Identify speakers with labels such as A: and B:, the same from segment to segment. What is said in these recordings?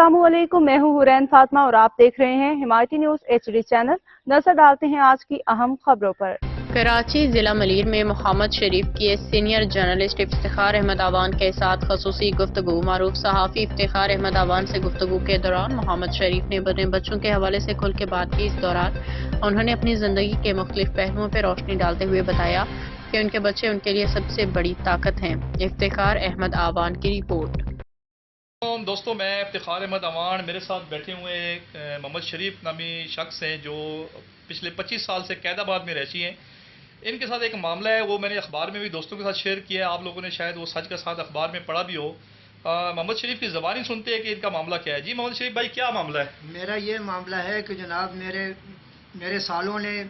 A: अस्सलामुअलैकुम, मैं हूँ हुरैन फातिमा और आप देख रहे हैं हिमायती न्यूज़ HD चैनल। नजर डालते हैं आज की अहम खबरों पर।
B: कराची जिला मलीर में मोहम्मद शरीफ के सीनियर जर्नलिस्ट इफ्तिखार अहमद आवान के साथ खसूसी गुफ्तगू। मारूफ सहाफ़ी इफ्तिखार अहमद आवान से गुफ्तगू के दौरान मोहम्मद शरीफ ने अपने बच्चों के हवाले से खुल के बात की। इस दौरान उन्होंने अपनी ज़िंदगी के मुख्तलिफ पहलुओं पर रोशनी डालते हुए बताया कि उनके बच्चे उनके लिए सबसे बड़ी ताकत हैं। इफ्तिखार अहमद आवान की रिपोर्ट।
C: दोस्तों, मैं इफ्तिखार अहमद अवान, मेरे साथ बैठे हुए मोहम्मद शरीफ नामी शख्स हैं जो पिछले 25 साल से कैदाबाद में रहती हैं। इनके साथ एक मामला है, वो मैंने अखबार में भी दोस्तों के साथ शेयर किया है। आप लोगों ने शायद वो सच का साथ अखबार में पढ़ा भी हो। मोहम्मद शरीफ की ज़बानी सुनते हैं कि इनका मामला क्या है। जी मोहम्मद शरीफ भाई, क्या मामला है?
D: मेरा ये मामला है कि जनाब मेरे सालों ने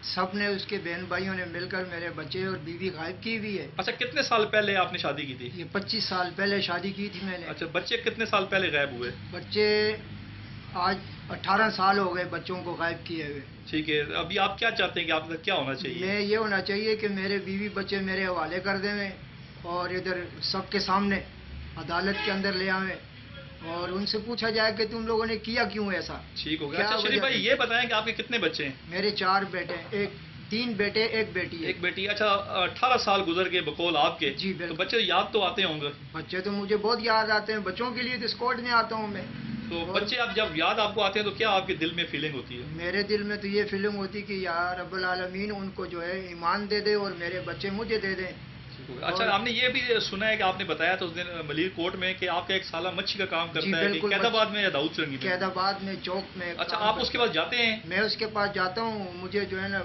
D: सब ने उसके बहन भाइयों ने मिलकर मेरे बच्चे और बीवी गायब की हुई है।
C: अच्छा, कितने साल पहले आपने शादी की थी?
D: ये 25 साल पहले शादी की थी मैंने।
C: अच्छा, बच्चे कितने साल पहले गायब हुए?
D: बच्चे आज 18 साल हो गए बच्चों को गायब किए हुए।
C: ठीक है, अभी आप क्या चाहते हैं कि आप क्या होना चाहिए?
D: मैं ये होना चाहिए कि मेरे बीवी बच्चे मेरे हवाले कर दें और इधर सबके सामने अदालत के अंदर ले आवें और उनसे पूछा जाए कि तुम लोगों ने किया क्यों ऐसा।
C: ठीक हो गया। अच्छा शरीफ भाई, ये बताएं कि आपके कितने बच्चे हैं?
D: मेरे 4 बेटे, 3 बेटे 1 बेटी है।
C: एक बेटी। अच्छा, 18 साल गुजर गए बकौल आपके।
D: जी
C: तो
D: बिल्कुल।
C: बच्चे याद तो आते होंगे?
D: बच्चे तो मुझे बहुत याद आते हैं, बच्चों के लिए तो स्कॉट में आता हूँ मैं।
C: तो बच्चे आप जब याद आपको आते हैं तो क्या आपके दिल में फीलिंग होती है?
D: मेरे दिल में तो ये फीलिंग होती कि यार रब्बुल आलमीन उनको जो है ईमान दे दे और मेरे बच्चे मुझे दे दें।
C: अच्छा, हमने ये भी सुना है कि आपने बताया था उस दिन मलीर कोर्ट में कि आपका एक साला मच्छी का काम करता है, कि कैदाबाद में या दाऊद चरंगी में?
D: कैदाबाद में चौक में।
C: अच्छा, आप उसके पास जाते हैं?
D: मैं उसके पास जाता हूँ, मुझे जो है ना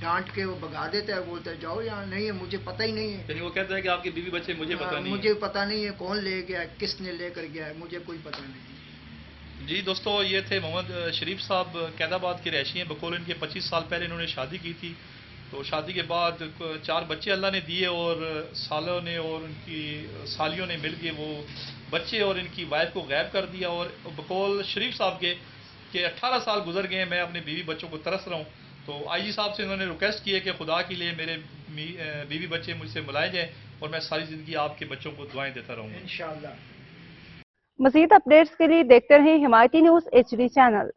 D: डांट के वो भगा देता है, बोलता है जाओ यहाँ नहीं है, मुझे पता ही नहीं है।
C: यानी वो कहता है कि आपके बीवी बच्चे मुझे पता नहीं है।
D: मुझे पता नहीं है कौन ले गया, किसने लेकर गया है, मुझे कोई पता नहीं।
C: जी दोस्तों, ये थे मोहम्मद शरीफ साहब, कैदाबाद के रहशी हैं। बकौल इनके 25 साल पहले इन्होंने शादी की थी। तो शादी के बाद 4 बच्चे अल्लाह ने दिए और सालों ने और उनकी सालियों ने मिल के वो बच्चे और इनकी वाइफ को गायब कर दिया। और बकौल शरीफ साहब के 18 साल गुजर गए, मैं अपने बीवी बच्चों को तरस रहा हूँ। तो IG साहब से इन्होंने रिक्वेस्ट की है कि खुदा के लिए मेरे बीवी बच्चे मुझसे मिलाए जाएँ और मैं सारी ज़िंदगी आपके बच्चों को दुआएं देता रहूँगा
D: इंशाअल्लाह।
A: मज़ीद अपडेट्स के लिए देखते रहें हिमायती न्यूज़ HD चैनल।